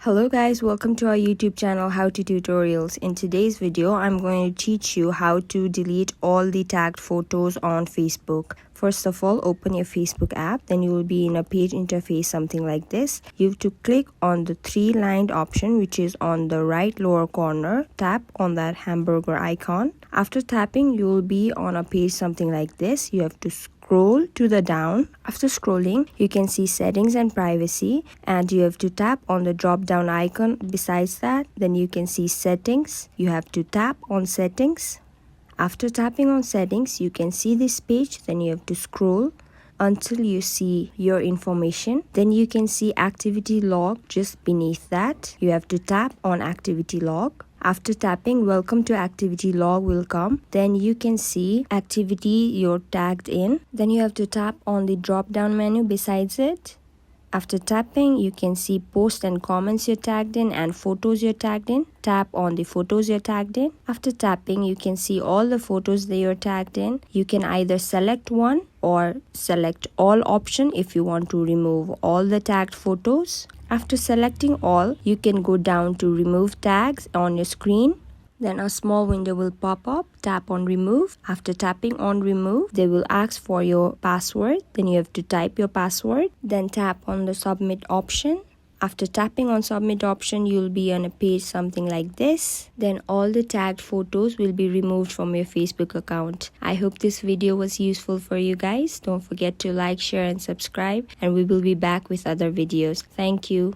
Hello guys, welcome to our YouTube channel How to Tutorials. In today's video, I'm going to teach you how to delete all the tagged photos on Facebook. First of all, open your Facebook app, then you will be in a page interface something like this. You have to click on the three-lined option which is on the right lower corner. Tap on that hamburger icon. After tapping, you will be on a page something like this. You have to scroll to the down. After scrolling, you can see settings and privacy, and you have to tap on the drop down icon. Besides that, then you can see settings. You have to tap on settings. After tapping on settings, you can see this page. Then you have to scroll until you see your information. Then you can see activity log just beneath that. You have to tap on activity log. After tapping, welcome to activity log will come. Then you can see activity you're tagged in. Then you have to tap on the drop down menu besides it. After tapping, you can see posts and comments you're tagged in and photos you're tagged in. Tap on the photos you're tagged in. After tapping, you can see all the photos that you're tagged in. You can either select one or select all option if you want to remove all the tagged photos. After selecting all, you can go down to remove tags on your screen. Then a small window will pop up. Tap on remove. After tapping on remove, they will ask for your password. Then you have to type your password. Then tap on the submit option. After tapping on submit option, you'll be on a page something like this. Then all the tagged photos will be removed from your Facebook account. I hope this video was useful for you guys. Don't forget to like, share and subscribe, and we will be back with other videos. Thank you.